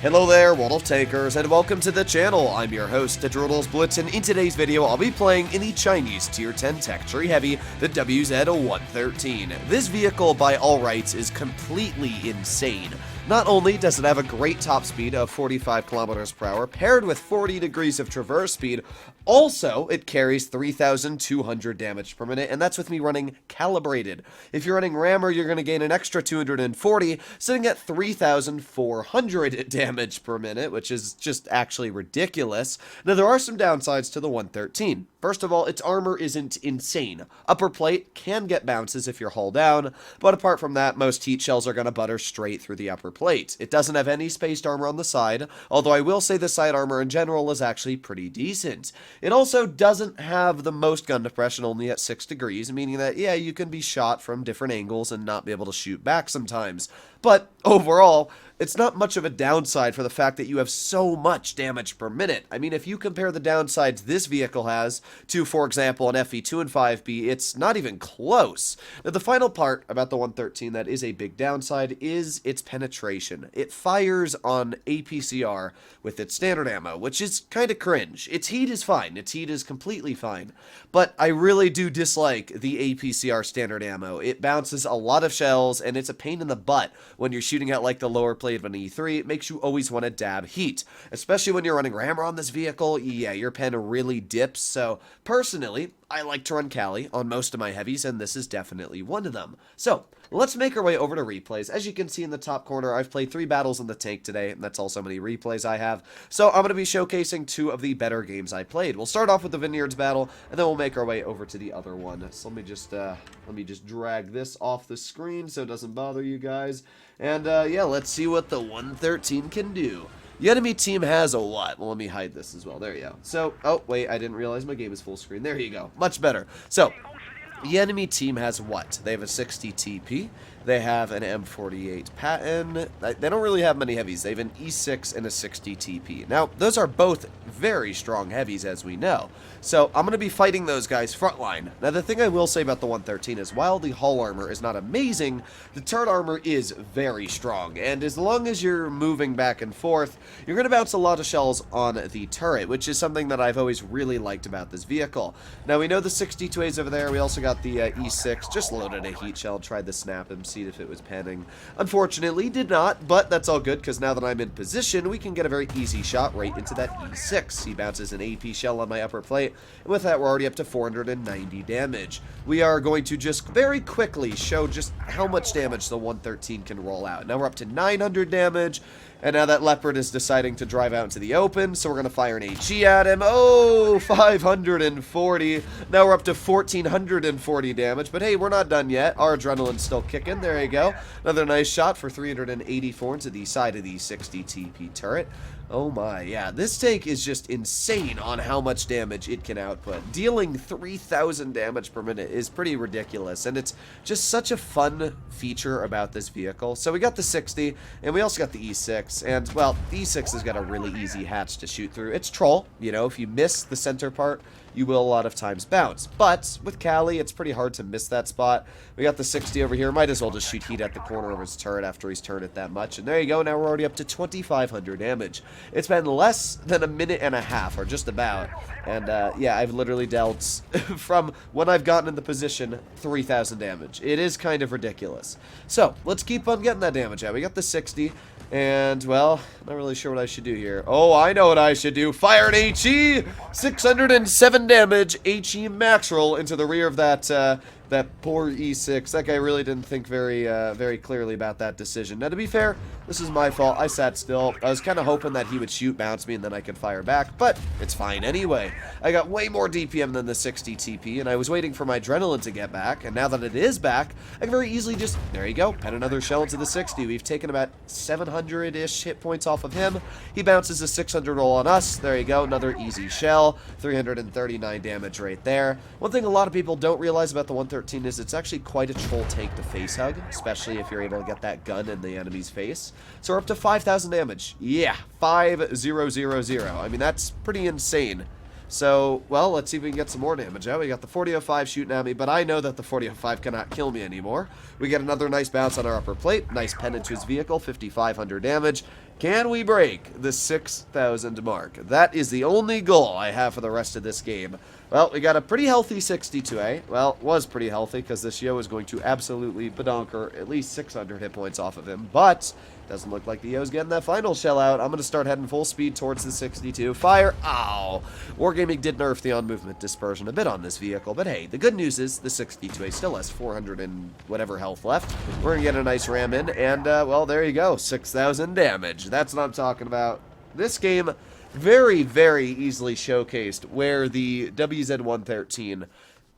Hello there, World of Takers, and welcome to the channel. I'm your host, Droodles, Blitz, and in today's video, I'll be playing in the Chinese Tier 10 Tech Tree Heavy, the WZ113. This vehicle, by all rights, is completely insane. Not only does it have a great top speed of 45 kilometers per hour, paired with 40 degrees of traverse speed, also, it carries 3,200 damage per minute, and that's with me running calibrated. If you're running rammer, you're going to gain an extra 240, sitting at 3,400 damage per minute, which is just actually ridiculous. Now, there are some downsides to the 113. First of all, its armor isn't insane. Upper plate can get bounces if you're hull down, but apart from that, most heat shells are going to butter straight through the upper plate. It doesn't have any spaced armor on the side, although I will say the side armor in general is actually pretty decent. It also doesn't have the most gun depression, only at 6 degrees, meaning that, yeah, you can be shot from different angles and not be able to shoot back sometimes. But overall, it's not much of a downside for the fact that you have so much damage per minute. I mean, if you compare the downsides this vehicle has to, for example, an FE2 and 5B, it's not even close. Now, the final part about the 113 that is a big downside is its penetration. It fires on APCR with its standard ammo, which is kind of cringe. Its heat is fine. Its heat is completely fine. But I really do dislike the APCR standard ammo. It bounces a lot of shells, and it's a pain in the butt when you're shooting at like the lower plate of an E3. It makes you always want to dab heat, especially when you're running rammer on this vehicle. Yeah, your pen really dips. So personally, I like to run Cali on most of my heavies, and this is definitely one of them. So let's make our way over to replays. As you can see in the top corner, I've played 3 battles in the tank today, and that's also how many replays I have. So I'm going to be showcasing 2 of the better games I played. We'll start off with the Vineyards battle, and then we'll make our way over to the other one. So let me just drag this off the screen so it doesn't bother you guys. And yeah, let's see what the 113 can do. The enemy team has a what? Well, let me hide this as well. There you go. So, oh, wait, I didn't realize my game is full screen. There you go. Much better. So, the enemy team has what? They have a 60 TP. They have an M48 Patton. They don't really have many heavies. They have an E6 and a 60 TP. Now, those are both very strong heavies, as we know. So, I'm going to be fighting those guys frontline. Now, the thing I will say about the 113 is, while the hull armor is not amazing, the turret armor is very strong. And as long as you're moving back and forth, you're going to bounce a lot of shells on the turret, which is something that I've always really liked about this vehicle. Now, we know the 62A is over there. We also got the E6. Just loaded a heat shell. Tried to snap him, see if it was panning. Unfortunately, did not, but that's all good, because now that I'm in position, we can get a very easy shot right into that E6. He bounces an AP shell on my upper plate, and with that, we're already up to 490 damage. We are going to just very quickly show just how much damage the 113 can roll out. Now we're up to 900 damage, and now that Leopard is deciding to drive out into the open, so we're going to fire an HE at him. Oh, 540. Now we're up to 1,440 damage, but hey, we're not done yet. Our adrenaline's still kicking. There you go. Another nice shot for 384 into the side of the 60 TP turret. Oh my, yeah, this tank is just insane on how much damage it can output. Dealing 3,000 damage per minute is pretty ridiculous, and it's just such a fun feature about this vehicle. So we got the 60, and we also got the E6, and, well, the E6 has got a really easy hatch to shoot through. It's troll, you know, if you miss the center part, you will a lot of times bounce. But with Cali, it's pretty hard to miss that spot. We got the 60 over here. Might as well just shoot heat at the corner of his turret after he's turned it that much. And there you go. Now we're already up to 2,500 damage. It's been less than a minute and a half, or just about. And yeah, I've literally dealt, from when I've gotten in the position, 3,000 damage. It is kind of ridiculous. So, let's keep on getting that damage out. We got the 60. And, well, not really sure what I should do here. Oh, I know what I should do. Fire an HE! 607 damage. HE max roll into the rear of that poor E6. That guy really didn't think very clearly about that decision. Now, to be fair, this is my fault. I sat still. I was kind of hoping that he would shoot, bounce me, and then I could fire back, but it's fine anyway. I got way more DPM than the 60 TP, and I was waiting for my adrenaline to get back, and now that it is back, I can very easily just, there you go, pen another shell into the 60. We've taken about 700-ish hit points off of him. He bounces a 600 roll on us. There you go, another easy shell. 339 damage right there. One thing a lot of people don't realize about the 113 is it's actually quite a troll tank to face hug, especially if you're able to get that gun in the enemy's face. So we're up to 5,000 damage. Yeah, 5,000. I mean, that's pretty insane. So, well, let's see if we can get some more damage out. We got the 4005 shooting at me, but I know that the 4005 cannot kill me anymore. We get another nice bounce on our upper plate. Nice pen into his vehicle, 5,500 damage. Can we break the 6,000 mark? That is the only goal I have for the rest of this game. Well, we got a pretty healthy 62A. Well, was pretty healthy because this Yo is going to absolutely badonker at least 600 hit points off of him. But doesn't look like the Yo's getting that final shell out. I'm going to start heading full speed towards the 62. Fire. Ow. Wargaming did nerf the on-movement dispersion a bit on this vehicle. But hey, the good news is the 62A still has 400 and whatever health left. We're going to get a nice ram in. And, well, there you go. 6,000 damage. That's what I'm talking about. This game very, very easily showcased where the WZ-113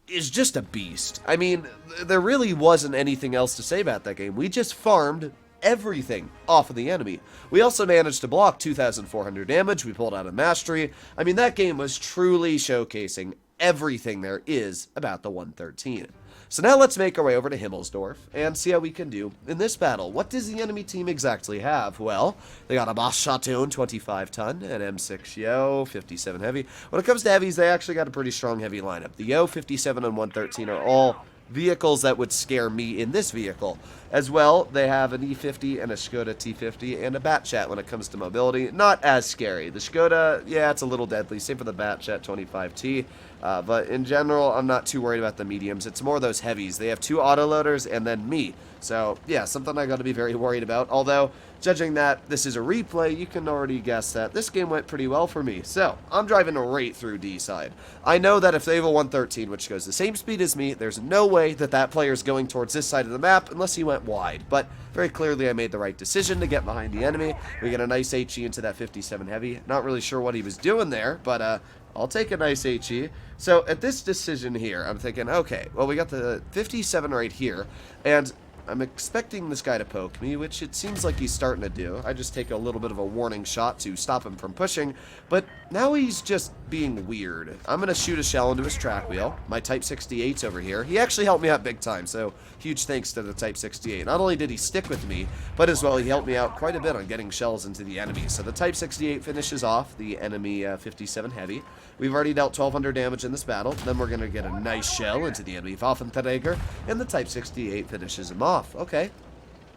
is just a beast. I mean, there really wasn't anything else to say about that game. We just farmed everything off of the enemy. We also managed to block 2,400 damage. We pulled out a mastery. I mean, that game was truly showcasing everything there is about the 113. So now let's make our way over to Himmelsdorf and see how we can do in this battle. What does the enemy team exactly have? Well, they got a Boss Chateau 25 ton, an M6 Yo, 57 heavy. When it comes to heavies, they actually got a pretty strong heavy lineup. The Yo, 57, and 113 are all vehicles that would scare me in this vehicle. As well, they have an E50 and a Skoda T50 and a Batchat when it comes to mobility. Not as scary. The Skoda, yeah, it's a little deadly. Same for the Batchat 25T. But in general, I'm not too worried about the mediums. It's more those heavies. They have 2 autoloaders and then me. So, yeah, something I got to be very worried about. Although, judging that this is a replay, you can already guess that this game went pretty well for me. So, I'm driving right through D side. I know that if they have a 113, which goes the same speed as me, there's no way that that player is going towards this side of the map unless he went wide. But very clearly, I made the right decision to get behind the enemy. We get a nice HE into that 57 heavy. Not really sure what he was doing there, but I'll take a nice HE. So at this decision here, I'm thinking, okay, well, we got the 57 right here, and I'm expecting this guy to poke me, which it seems like he's starting to do. I just take a little bit of a warning shot to stop him from pushing, but now he's just being weird. I'm going to shoot a shell into his track wheel. My Type 68's over here. He actually helped me out big time, so huge thanks to the Type 68. Not only did he stick with me, but as well he helped me out quite a bit on getting shells into the enemy. So the Type 68 finishes off the enemy 57 heavy. We've already dealt 1,200 damage in this battle. Then we're going to get a nice shell into the enemy Waffenträger, and the Type 68 finishes him off. Okay.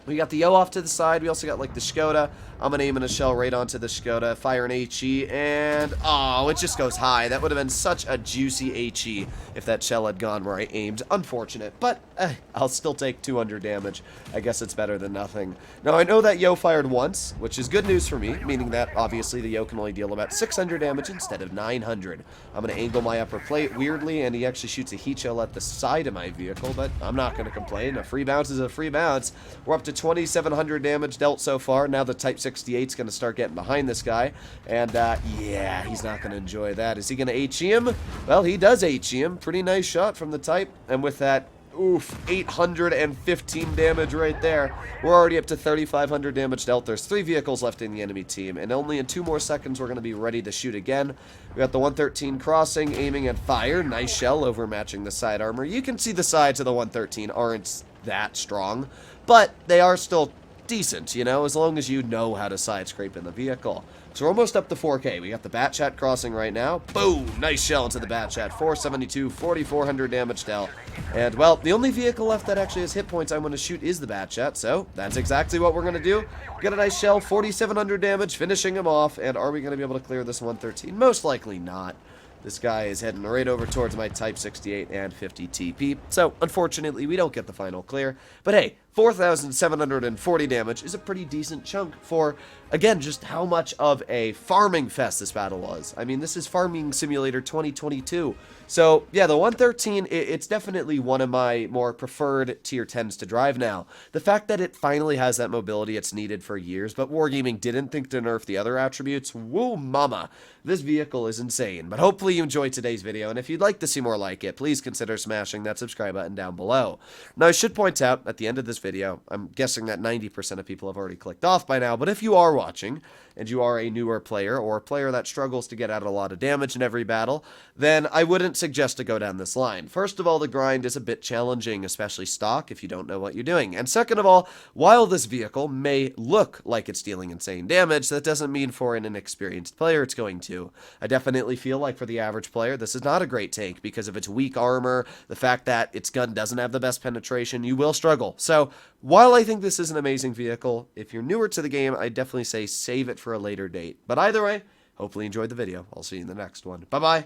We got the Yo off to the side. We also got, like, the Skoda. I'm going to aim in a shell right onto the Skoda. Fire an HE, and oh, it just goes high. That would have been such a juicy HE if that shell had gone where I aimed. Unfortunate, but I'll still take 200 damage. I guess it's better than nothing. Now, I know that Yo fired once, which is good news for me, meaning that, obviously, the Yo can only deal about 600 damage instead of 900. I'm going to angle my upper plate weirdly, and he actually shoots a heat shell at the side of my vehicle, but I'm not going to complain. A free bounce is a free bounce. We're up to 2,700 damage dealt so far. Now the Type 68's going to start getting behind this guy. And, yeah, he's not going to enjoy that. Is he going to HE him? Well, he does HE him. Pretty nice shot from the Type. And with that, oof, 815 damage right there. We're already up to 3,500 damage dealt. There's 3 vehicles left in the enemy team. And only in 2 more seconds, we're going to be ready to shoot again. We got the 113 crossing, aiming at fire. Nice shell overmatching the side armor. You can see the sides of the 113 aren't that strong, but they are still decent, you know, as long as you know how to side scrape in the vehicle. So we're almost up to 4K. We got the Batchat crossing right now. Boom! Nice shell into the Batchat. 472, 4,400 damage dealt. And, well, the only vehicle left that actually has hit points I want to shoot is the Batchat, so that's exactly what we're going to do. Get a nice shell, 4,700 damage, finishing him off. And are we going to be able to clear this 113? Most likely not. This guy is heading right over towards my Type 68 and 50 TP. So, unfortunately, we don't get the final clear. But hey, 4,740 damage is a pretty decent chunk for, again, just how much of a farming fest this battle was. I mean, this is Farming Simulator 2022. So, yeah, the 113, it's definitely one of my more preferred tier 10s to drive now. The fact that it finally has that mobility it's needed for years, but Wargaming didn't think to nerf the other attributes, woo mama. This vehicle is insane. But hopefully you enjoyed today's video, and if you'd like to see more like it, please consider smashing that subscribe button down below. Now, I should point out, at the end of this video, I'm guessing that 90% of people have already clicked off by now, but if you are watching, and you are a newer player, or a player that struggles to get out a lot of damage in every battle, then I wouldn't suggest to go down this line. First of all, the grind is a bit challenging, especially stock, if you don't know what you're doing. And second of all, while this vehicle may look like it's dealing insane damage, that doesn't mean for an inexperienced player it's going to. I definitely feel like for the average player, this is not a great take, because of its weak armor, the fact that its gun doesn't have the best penetration, you will struggle. So, While I think this is an amazing vehicle, if you're newer to the game, I definitely say save it for a later date. But either way, hopefully you enjoyed the video. I'll see you in the next one. Bye-bye.